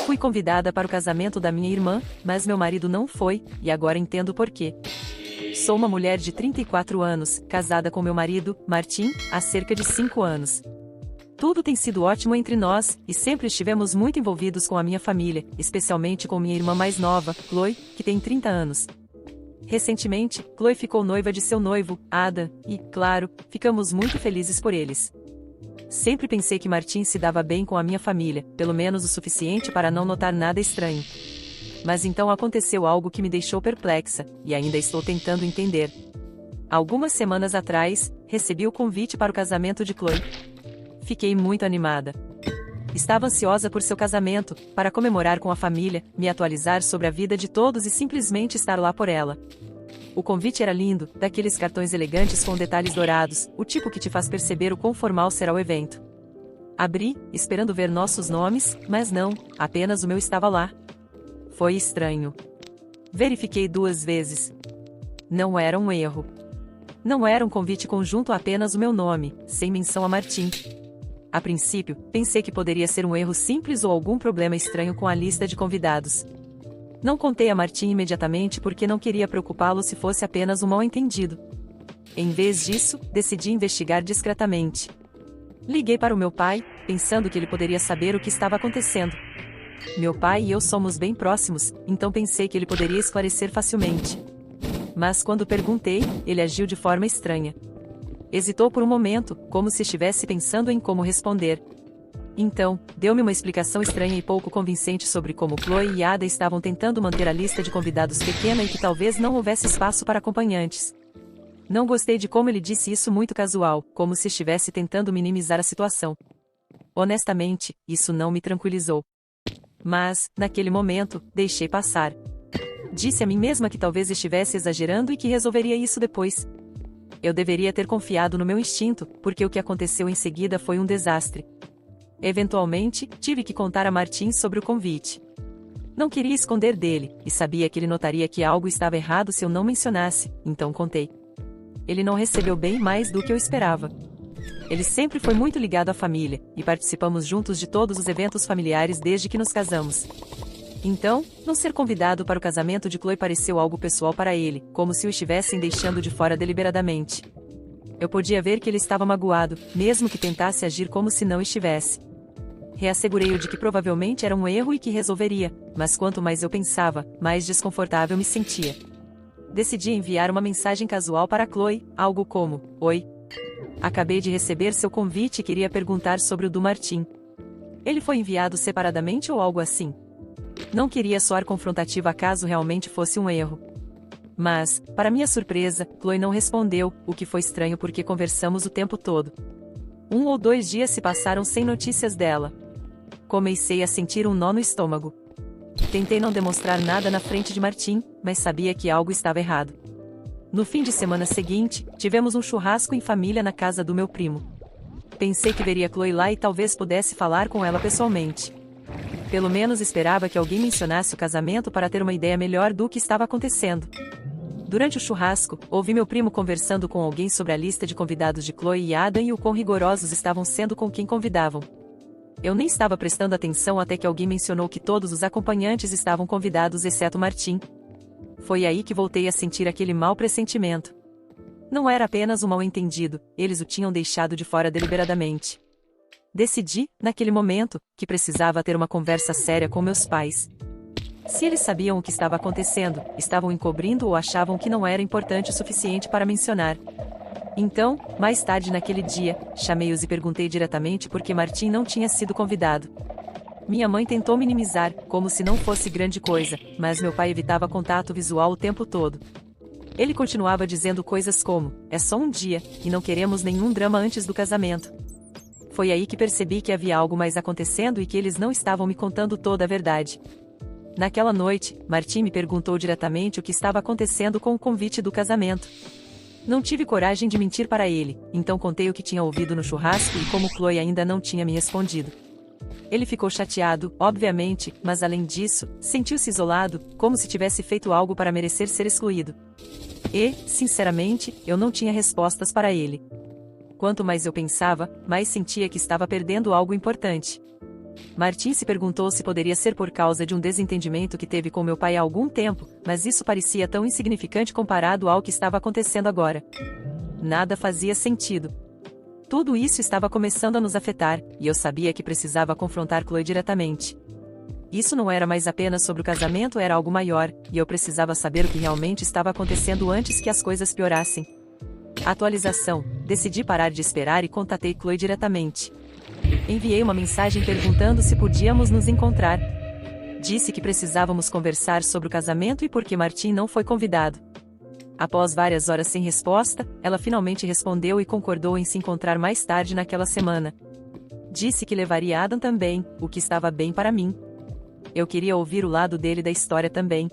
Fui convidada para o casamento da minha irmã, mas meu marido não foi, e agora entendo por quê. Sou uma mulher de 34 anos, casada com meu marido, Martim, há cerca de 5 anos. Tudo tem sido ótimo entre nós, e sempre estivemos muito envolvidos com a minha família, especialmente com minha irmã mais nova, Chloe, que tem 30 anos. Recentemente, Chloe ficou noiva de seu noivo, Adam, e, claro, ficamos muito felizes por eles. Sempre pensei que Martim se dava bem com a minha família, pelo menos o suficiente para não notar nada estranho. Mas então aconteceu algo que me deixou perplexa, e ainda estou tentando entender. Algumas semanas atrás, recebi o convite para o casamento de Chloe. Fiquei muito animada. Estava ansiosa por seu casamento, para comemorar com a família, me atualizar sobre a vida de todos e simplesmente estar lá por ela. O convite era lindo, daqueles cartões elegantes com detalhes dourados, o tipo que te faz perceber o quão formal será o evento. Abri, esperando ver nossos nomes, mas não, apenas o meu estava lá. Foi estranho. Verifiquei 2 vezes. Não era um erro. Não era um convite conjunto a apenas o meu nome, sem menção a Martim. A princípio, pensei que poderia ser um erro simples ou algum problema estranho com a lista de convidados. Não contei a Martim imediatamente porque não queria preocupá-lo se fosse apenas um mal-entendido. Em vez disso, decidi investigar discretamente. Liguei para o meu pai, pensando que ele poderia saber o que estava acontecendo. Meu pai e eu somos bem próximos, então pensei que ele poderia esclarecer facilmente. Mas quando perguntei, ele agiu de forma estranha. Hesitou por um momento, como se estivesse pensando em como responder. Então, deu-me uma explicação estranha e pouco convincente sobre como Chloe e Ada estavam tentando manter a lista de convidados pequena e que talvez não houvesse espaço para acompanhantes. Não gostei de como ele disse isso muito casual, como se estivesse tentando minimizar a situação. Honestamente, isso não me tranquilizou. Mas, naquele momento, deixei passar. Disse a mim mesma que talvez estivesse exagerando e que resolveria isso depois. Eu deveria ter confiado no meu instinto, porque o que aconteceu em seguida foi um desastre. Eventualmente, tive que contar a Martim sobre o convite. Não queria esconder dele, e sabia que ele notaria que algo estava errado se eu não mencionasse, então contei. Ele não recebeu bem mais do que eu esperava. Ele sempre foi muito ligado à família, e participamos juntos de todos os eventos familiares desde que nos casamos. Então, não ser convidado para o casamento de Chloe pareceu algo pessoal para ele, como se o estivessem deixando de fora deliberadamente. Eu podia ver que ele estava magoado, mesmo que tentasse agir como se não estivesse. Reassegurei-o de que provavelmente era um erro e que resolveria, mas quanto mais eu pensava, mais desconfortável me sentia. Decidi enviar uma mensagem casual para Chloe, algo como: "Oi. Acabei de receber seu convite e queria perguntar sobre o do Martim. Ele foi enviado separadamente ou algo assim?" Não queria soar confrontativa caso realmente fosse um erro. Mas, para minha surpresa, Chloe não respondeu, o que foi estranho porque conversamos o tempo todo. 1 ou 2 dias se passaram sem notícias dela. Comecei a sentir um nó no estômago. Tentei não demonstrar nada na frente de Martim, mas sabia que algo estava errado. No fim de semana seguinte, tivemos um churrasco em família na casa do meu primo. Pensei que veria Chloe lá e talvez pudesse falar com ela pessoalmente. Pelo menos esperava que alguém mencionasse o casamento para ter uma ideia melhor do que estava acontecendo. Durante o churrasco, ouvi meu primo conversando com alguém sobre a lista de convidados de Chloe e Adam e o quão rigorosos estavam sendo com quem convidavam. Eu nem estava prestando atenção até que alguém mencionou que todos os acompanhantes estavam convidados exceto Martim. Foi aí que voltei a sentir aquele mau pressentimento. Não era apenas um mal-entendido, eles o tinham deixado de fora deliberadamente. Decidi, naquele momento, que precisava ter uma conversa séria com meus pais. Se eles sabiam o que estava acontecendo, estavam encobrindo ou achavam que não era importante o suficiente para mencionar. Então, mais tarde naquele dia, chamei-os e perguntei diretamente por que Martim não tinha sido convidado. Minha mãe tentou minimizar, como se não fosse grande coisa, mas meu pai evitava contato visual o tempo todo. Ele continuava dizendo coisas como: "É só um dia, e não queremos nenhum drama antes do casamento." Foi aí que percebi que havia algo mais acontecendo e que eles não estavam me contando toda a verdade. Naquela noite, Martim me perguntou diretamente o que estava acontecendo com o convite do casamento. Não tive coragem de mentir para ele, então contei o que tinha ouvido no churrasco e como Chloe ainda não tinha me respondido. Ele ficou chateado, obviamente, mas além disso, sentiu-se isolado, como se tivesse feito algo para merecer ser excluído. E, sinceramente, eu não tinha respostas para ele. Quanto mais eu pensava, mais sentia que estava perdendo algo importante. Martim se perguntou se poderia ser por causa de um desentendimento que teve com meu pai há algum tempo, mas isso parecia tão insignificante comparado ao que estava acontecendo agora. Nada fazia sentido. Tudo isso estava começando a nos afetar, e eu sabia que precisava confrontar Chloe diretamente. Isso não era mais apenas sobre o casamento, era algo maior, e eu precisava saber o que realmente estava acontecendo antes que as coisas piorassem. Atualização: decidi parar de esperar e contatei Chloe diretamente. Enviei uma mensagem perguntando se podíamos nos encontrar. Disse que precisávamos conversar sobre o casamento e por que Martim não foi convidado. Após várias horas sem resposta, ela finalmente respondeu e concordou em se encontrar mais tarde naquela semana. Disse que levaria Adam também, o que estava bem para mim. Eu queria ouvir o lado dele da história também.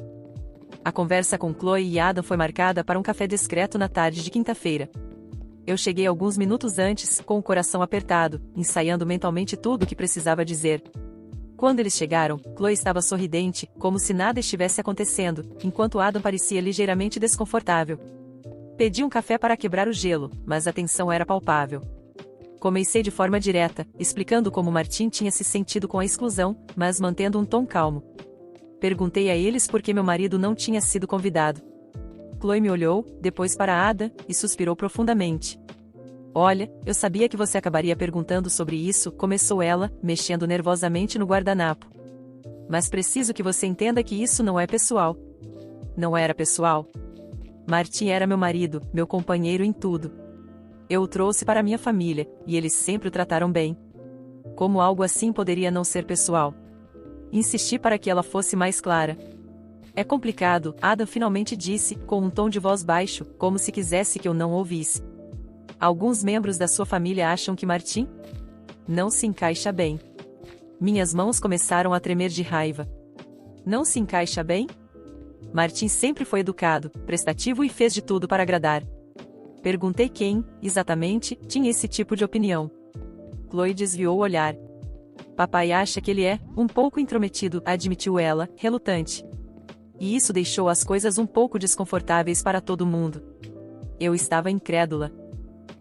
A conversa com Chloe e Adam foi marcada para um café discreto na tarde de quinta-feira. Eu cheguei alguns minutos antes, com o coração apertado, ensaiando mentalmente tudo o que precisava dizer. Quando eles chegaram, Chloe estava sorridente, como se nada estivesse acontecendo, enquanto Adam parecia ligeiramente desconfortável. Pedi um café para quebrar o gelo, mas a tensão era palpável. Comecei de forma direta, explicando como Martim tinha se sentido com a exclusão, mas mantendo um tom calmo. Perguntei a eles por que meu marido não tinha sido convidado. Chloe me olhou, depois para Adam, e suspirou profundamente. Olha, eu sabia que você acabaria perguntando sobre isso, começou ela, mexendo nervosamente no guardanapo. Mas preciso que você entenda que isso não é pessoal. Não era pessoal. Martim era meu marido, meu companheiro em tudo. Eu o trouxe para minha família, e eles sempre o trataram bem. Como algo assim poderia não ser pessoal? Insisti para que ela fosse mais clara. É complicado, Adam finalmente disse, com um tom de voz baixo, como se quisesse que eu não ouvisse. Alguns membros da sua família acham que Martim não se encaixa bem. Minhas mãos começaram a tremer de raiva. Não se encaixa bem? Martim sempre foi educado, prestativo e fez de tudo para agradar. Perguntei quem, exatamente, tinha esse tipo de opinião. Chloe desviou o olhar. Papai acha que ele é um pouco intrometido, admitiu ela, relutante. E isso deixou as coisas um pouco desconfortáveis para todo mundo. Eu estava incrédula.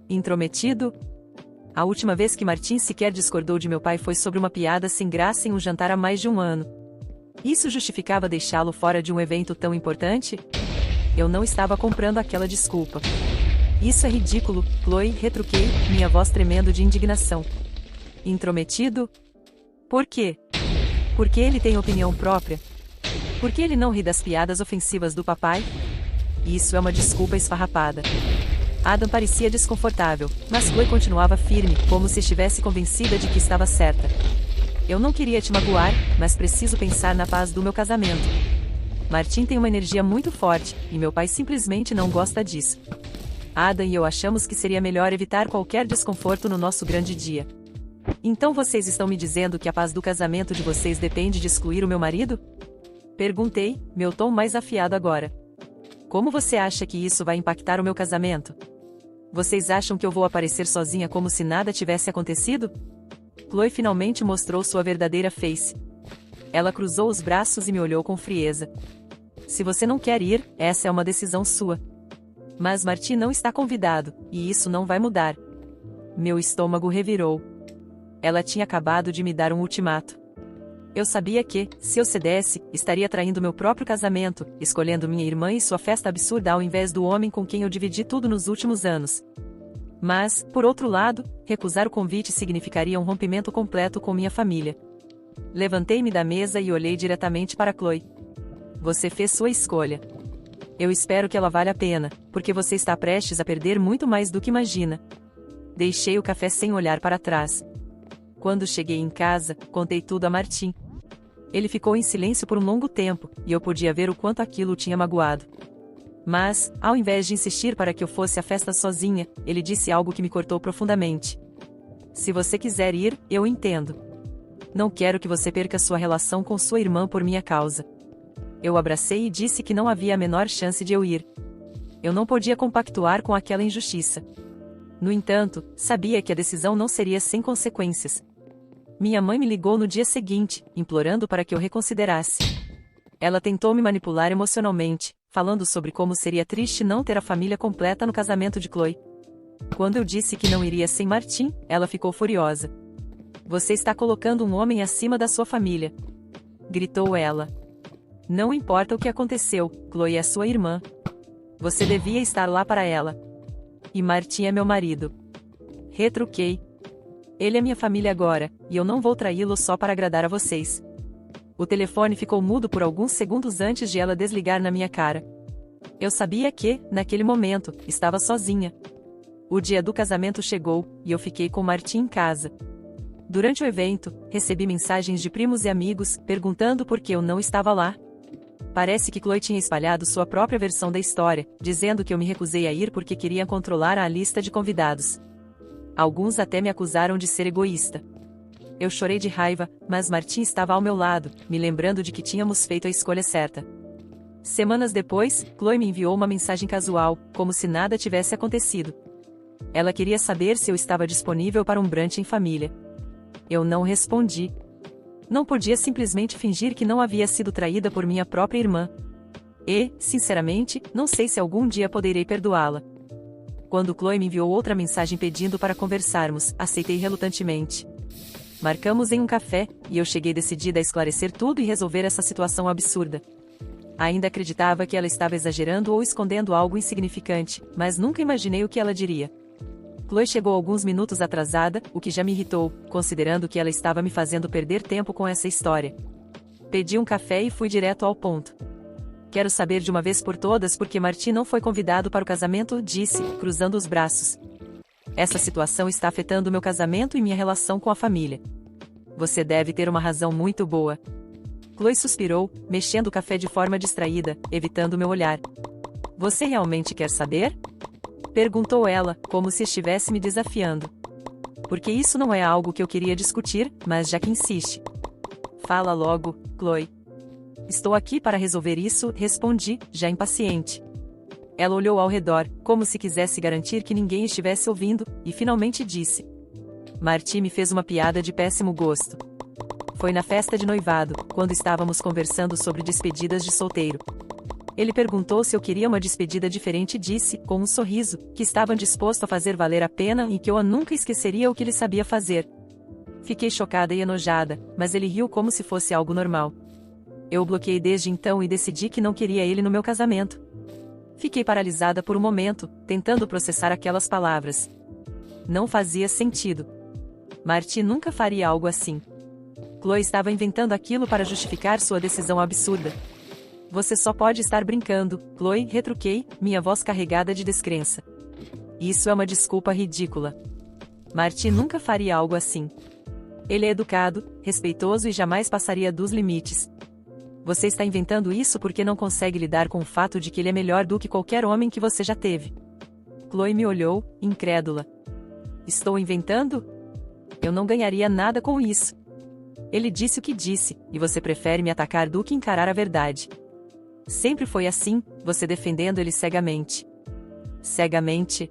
Intrometido? A última vez que Martim sequer discordou de meu pai foi sobre uma piada sem graça em um jantar há mais de um ano. Isso justificava deixá-lo fora de um evento tão importante? Eu não estava comprando aquela desculpa. Isso é ridículo, Chloe, retruquei, minha voz tremendo de indignação. Intrometido? Por quê? Porque ele tem opinião própria? Por que ele não ri das piadas ofensivas do papai? Isso é uma desculpa esfarrapada. Adam parecia desconfortável, mas Chloe continuava firme, como se estivesse convencida de que estava certa. Eu não queria te magoar, mas preciso pensar na paz do meu casamento. Martim tem uma energia muito forte, e meu pai simplesmente não gosta disso. Adam e eu achamos que seria melhor evitar qualquer desconforto no nosso grande dia. Então vocês estão me dizendo que a paz do casamento de vocês depende de excluir o meu marido? Perguntei, meu tom mais afiado agora. Como você acha que isso vai impactar o meu casamento? Vocês acham que eu vou aparecer sozinha como se nada tivesse acontecido? Chloe finalmente mostrou sua verdadeira face. Ela cruzou os braços e me olhou com frieza. Se você não quer ir, essa é uma decisão sua. Mas Martim não está convidado, e isso não vai mudar. Meu estômago revirou. Ela tinha acabado de me dar um ultimato. Eu sabia que, se eu cedesse, estaria traindo meu próprio casamento, escolhendo minha irmã e sua festa absurda ao invés do homem com quem eu dividi tudo nos últimos anos. Mas, por outro lado, recusar o convite significaria um rompimento completo com minha família. Levantei-me da mesa e olhei diretamente para Chloe. Você fez sua escolha. Eu espero que ela valha a pena, porque você está prestes a perder muito mais do que imagina. Deixei o café sem olhar para trás. Quando cheguei em casa, contei tudo a Martim. Ele ficou em silêncio por um longo tempo, e eu podia ver o quanto aquilo o tinha magoado. Mas, ao invés de insistir para que eu fosse à festa sozinha, ele disse algo que me cortou profundamente. Se você quiser ir, eu entendo. Não quero que você perca sua relação com sua irmã por minha causa. Eu abracei e disse que não havia a menor chance de eu ir. Eu não podia compactuar com aquela injustiça. No entanto, sabia que a decisão não seria sem consequências. Minha mãe me ligou no dia seguinte, implorando para que eu reconsiderasse. Ela tentou me manipular emocionalmente, falando sobre como seria triste não ter a família completa no casamento de Chloe. Quando eu disse que não iria sem Martim, ela ficou furiosa. Você está colocando um homem acima da sua família. Gritou ela. Não importa o que aconteceu, Chloe é sua irmã. Você devia estar lá para ela. E Martin é meu marido. Retruquei. Ele é minha família agora, e eu não vou traí-lo só para agradar a vocês. O telefone ficou mudo por alguns segundos antes de ela desligar na minha cara. Eu sabia que, naquele momento, estava sozinha. O dia do casamento chegou, e eu fiquei com Martin em casa. Durante o evento, recebi mensagens de primos e amigos, perguntando por que eu não estava lá. Parece que Chloe tinha espalhado sua própria versão da história, dizendo que eu me recusei a ir porque queria controlar a lista de convidados. Alguns até me acusaram de ser egoísta. Eu chorei de raiva, mas Martin estava ao meu lado, me lembrando de que tínhamos feito a escolha certa. Semanas depois, Chloe me enviou uma mensagem casual, como se nada tivesse acontecido. Ela queria saber se eu estava disponível para um brunch em família. Eu não respondi. Não podia simplesmente fingir que não havia sido traída por minha própria irmã. E, sinceramente, não sei se algum dia poderei perdoá-la. Quando Chloe me enviou outra mensagem pedindo para conversarmos, aceitei relutantemente. Marcamos em um café, e eu cheguei decidida a esclarecer tudo e resolver essa situação absurda. Ainda acreditava que ela estava exagerando ou escondendo algo insignificante, mas nunca imaginei o que ela diria. Chloe chegou alguns minutos atrasada, o que já me irritou, considerando que ela estava me fazendo perder tempo com essa história. Pedi um café e fui direto ao ponto. Quero saber de uma vez por todas por que Martin não foi convidado para o casamento, disse, cruzando os braços. Essa situação está afetando meu casamento e minha relação com a família. Você deve ter uma razão muito boa. Chloe suspirou, mexendo o café de forma distraída, evitando meu olhar. Você realmente quer saber? Perguntou ela, como se estivesse me desafiando. Porque isso não é algo que eu queria discutir, mas já que insiste. Fala logo, Chloe. Estou aqui para resolver isso, respondi, já impaciente. Ela olhou ao redor, como se quisesse garantir que ninguém estivesse ouvindo, e finalmente disse. Martin me fez uma piada de péssimo gosto. Foi na festa de noivado, quando estávamos conversando sobre despedidas de solteiro. Ele perguntou se eu queria uma despedida diferente e disse, com um sorriso, que estava disposto a fazer valer a pena e que eu nunca esqueceria o que ele sabia fazer. Fiquei chocada e enojada, mas ele riu como se fosse algo normal. Eu o bloqueei desde então e decidi que não queria ele no meu casamento. Fiquei paralisada por um momento, tentando processar aquelas palavras. Não fazia sentido. Martin nunca faria algo assim. Chloe estava inventando aquilo para justificar sua decisão absurda. Você só pode estar brincando, Chloe, retruquei, minha voz carregada de descrença. Isso é uma desculpa ridícula. Martin nunca faria algo assim. Ele é educado, respeitoso e jamais passaria dos limites. Você está inventando isso porque não consegue lidar com o fato de que ele é melhor do que qualquer homem que você já teve. Chloe me olhou, incrédula. Estou inventando? Eu não ganharia nada com isso. Ele disse o que disse, e você prefere me atacar do que encarar a verdade. Sempre foi assim, você defendendo ele cegamente. Cegamente?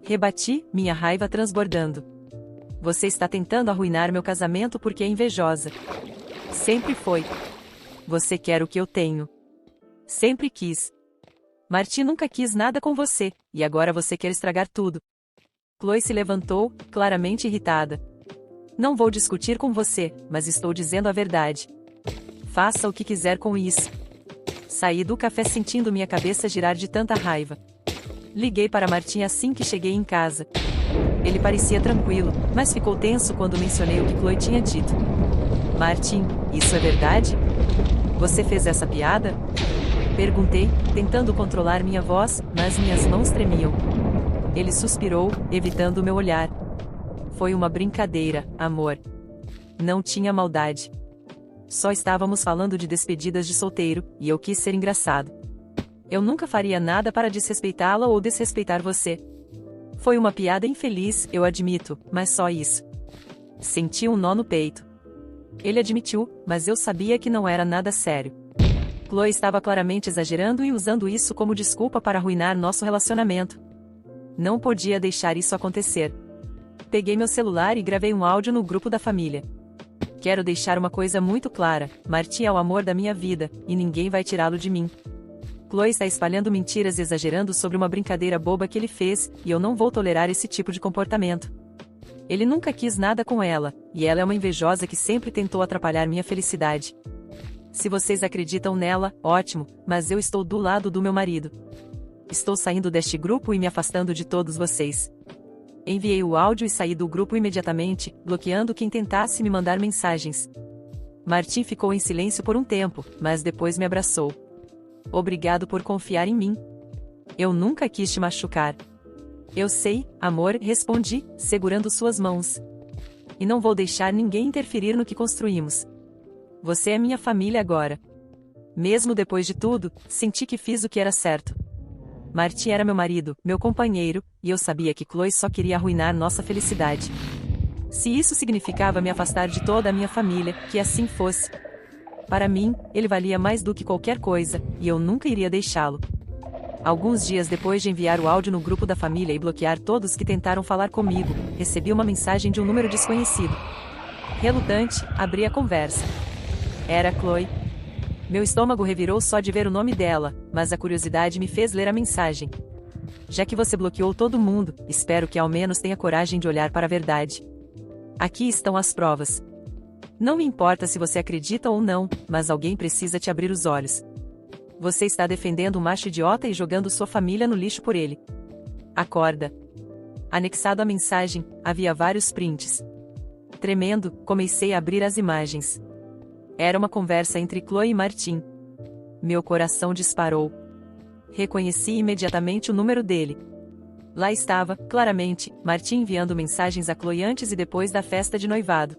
Rebati, minha raiva transbordando. Você está tentando arruinar meu casamento porque é invejosa. Sempre foi. Você quer o que eu tenho. Sempre quis. Martin nunca quis nada com você, e agora você quer estragar tudo. Chloe se levantou, claramente irritada. Não vou discutir com você, mas estou dizendo a verdade. Faça o que quiser com isso. Saí do café sentindo minha cabeça girar de tanta raiva. Liguei para Martin assim que cheguei em casa. Ele parecia tranquilo, mas ficou tenso quando mencionei o que Chloe tinha dito. Martin, isso é verdade? Você fez essa piada? Perguntei, tentando controlar minha voz, mas minhas mãos tremiam. Ele suspirou, evitando meu olhar. Foi uma brincadeira, amor. Não tinha maldade. Só estávamos falando de despedidas de solteiro, e eu quis ser engraçado. Eu nunca faria nada para desrespeitá-la ou desrespeitar você. Foi uma piada infeliz, eu admito, mas só isso. Senti um nó no peito. Ele admitiu, mas eu sabia que não era nada sério. Chloe estava claramente exagerando e usando isso como desculpa para arruinar nosso relacionamento. Não podia deixar isso acontecer. Peguei meu celular e gravei um áudio no grupo da família. Quero deixar uma coisa muito clara, Martin é o amor da minha vida, e ninguém vai tirá-lo de mim. Chloe está espalhando mentiras e exagerando sobre uma brincadeira boba que ele fez, e eu não vou tolerar esse tipo de comportamento. Ele nunca quis nada com ela, e ela é uma invejosa que sempre tentou atrapalhar minha felicidade. Se vocês acreditam nela, ótimo, mas eu estou do lado do meu marido. Estou saindo deste grupo e me afastando de todos vocês. Enviei o áudio e saí do grupo imediatamente, bloqueando quem tentasse me mandar mensagens. Martim ficou em silêncio por um tempo, mas depois me abraçou. Obrigado por confiar em mim. Eu nunca quis te machucar. Eu sei, amor, respondi, segurando suas mãos. E não vou deixar ninguém interferir no que construímos. Você é minha família agora. Mesmo depois de tudo, senti que fiz o que era certo. Martim era meu marido, meu companheiro, e eu sabia que Chloe só queria arruinar nossa felicidade. Se isso significava me afastar de toda a minha família, que assim fosse. Para mim, ele valia mais do que qualquer coisa, e eu nunca iria deixá-lo. Alguns dias depois de enviar o áudio no grupo da família e bloquear todos que tentaram falar comigo, recebi uma mensagem de um número desconhecido. Relutante, abri a conversa. Era Chloe. Meu estômago revirou só de ver o nome dela, mas a curiosidade me fez ler a mensagem. Já que você bloqueou todo mundo, espero que ao menos tenha coragem de olhar para a verdade. Aqui estão as provas. Não me importa se você acredita ou não, mas alguém precisa te abrir os olhos. Você está defendendo um macho idiota e jogando sua família no lixo por ele. Acorda. Anexado à mensagem, havia vários prints. Tremendo, comecei a abrir as imagens. Era uma conversa entre Chloe e Martim. Meu coração disparou. Reconheci imediatamente o número dele. Lá estava, claramente, Martim enviando mensagens a Chloe antes e depois da festa de noivado.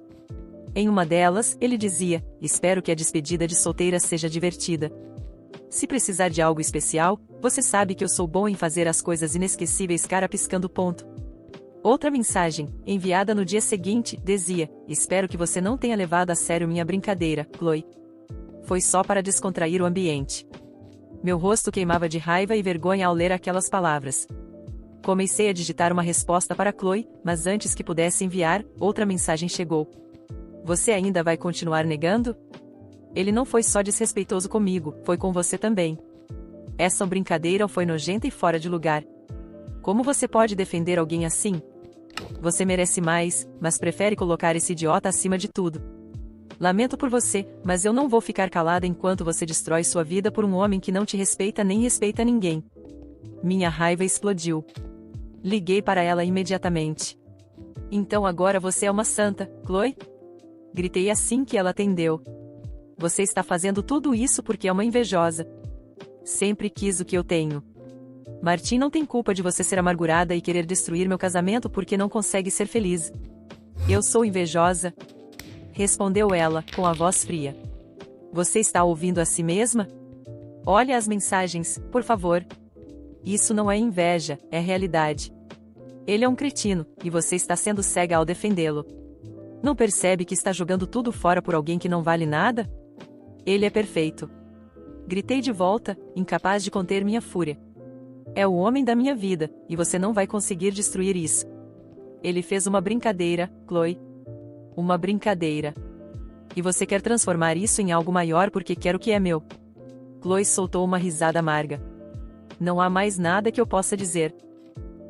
Em uma delas, ele dizia: espero que a despedida de solteira seja divertida. Se precisar de algo especial, você sabe que eu sou bom em fazer as coisas inesquecíveis, cara piscando ponto. Outra mensagem, enviada no dia seguinte, dizia: espero que você não tenha levado a sério minha brincadeira, Chloe. Foi só para descontrair o ambiente. Meu rosto queimava de raiva e vergonha ao ler aquelas palavras. Comecei a digitar uma resposta para Chloe, mas antes que pudesse enviar, outra mensagem chegou. Você ainda vai continuar negando? Ele não foi só desrespeitoso comigo, foi com você também. Essa brincadeira foi nojenta e fora de lugar. Como você pode defender alguém assim? Você merece mais, mas prefere colocar esse idiota acima de tudo. Lamento por você, mas eu não vou ficar calada enquanto você destrói sua vida por um homem que não te respeita nem respeita ninguém. Minha raiva explodiu. Liguei para ela imediatamente. Então agora você é uma santa, Chloe? Gritei assim que ela atendeu. Você está fazendo tudo isso porque é uma invejosa. Sempre quis o que eu tenho. Martim não tem culpa de você ser amargurada e querer destruir meu casamento porque não consegue ser feliz. Eu sou invejosa? Respondeu ela, com a voz fria. Você está ouvindo a si mesma? Olhe as mensagens, por favor. Isso não é inveja, é realidade. Ele é um cretino, e você está sendo cega ao defendê-lo. Não percebe que está jogando tudo fora por alguém que não vale nada? Ele é perfeito. Gritei de volta, incapaz de conter minha fúria. É o homem da minha vida, e você não vai conseguir destruir isso. Ele fez uma brincadeira, Chloe. Uma brincadeira. E você quer transformar isso em algo maior porque quer o que é meu. Chloe soltou uma risada amarga. Não há mais nada que eu possa dizer.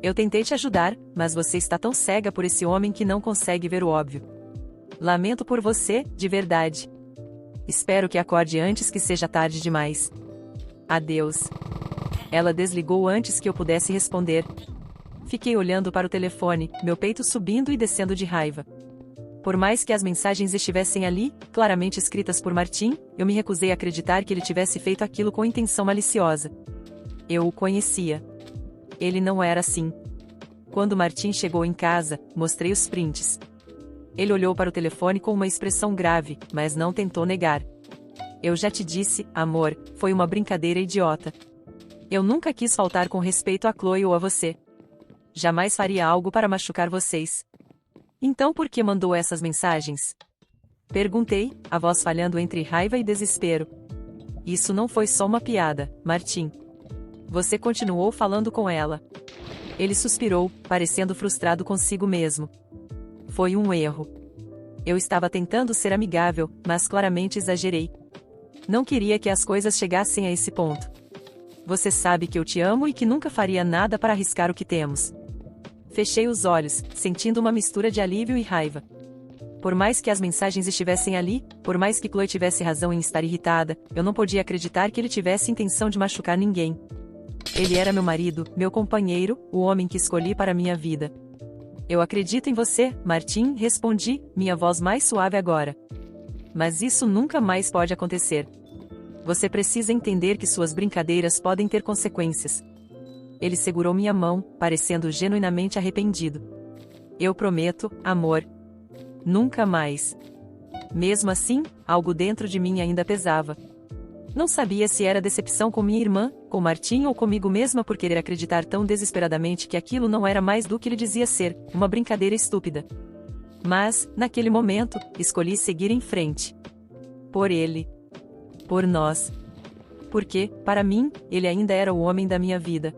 Eu tentei te ajudar, mas você está tão cega por esse homem que não consegue ver o óbvio. Lamento por você, de verdade. Espero que acorde antes que seja tarde demais. Adeus. Ela desligou antes que eu pudesse responder. Fiquei olhando para o telefone, meu peito subindo e descendo de raiva. Por mais que as mensagens estivessem ali, claramente escritas por Martim, eu me recusei a acreditar que ele tivesse feito aquilo com intenção maliciosa. Eu o conhecia. Ele não era assim. Quando Martim chegou em casa, mostrei os prints. Ele olhou para o telefone com uma expressão grave, mas não tentou negar. Eu já te disse, amor, foi uma brincadeira idiota. Eu nunca quis faltar com respeito a Chloe ou a você. Jamais faria algo para machucar vocês. Então por que mandou essas mensagens? Perguntei, a voz falhando entre raiva e desespero. Isso não foi só uma piada, Martim. Você continuou falando com ela. Ele suspirou, parecendo frustrado consigo mesmo. Foi um erro. Eu estava tentando ser amigável, mas claramente exagerei. Não queria que as coisas chegassem a esse ponto. Você sabe que eu te amo e que nunca faria nada para arriscar o que temos. Fechei os olhos, sentindo uma mistura de alívio e raiva. Por mais que as mensagens estivessem ali, por mais que Chloe tivesse razão em estar irritada, eu não podia acreditar que ele tivesse intenção de machucar ninguém. Ele era meu marido, meu companheiro, o homem que escolhi para minha vida. Eu acredito em você, Martin, respondi, minha voz mais suave agora. Mas isso nunca mais pode acontecer. Você precisa entender que suas brincadeiras podem ter consequências. Ele segurou minha mão, parecendo genuinamente arrependido. Eu prometo, amor. Nunca mais. Mesmo assim, algo dentro de mim ainda pesava. Não sabia se era decepção com minha irmã, com Martin ou comigo mesma por querer acreditar tão desesperadamente que aquilo não era mais do que ele dizia ser, uma brincadeira estúpida. Mas, naquele momento, escolhi seguir em frente. Por ele. Por nós. Porque, para mim, ele ainda era o homem da minha vida.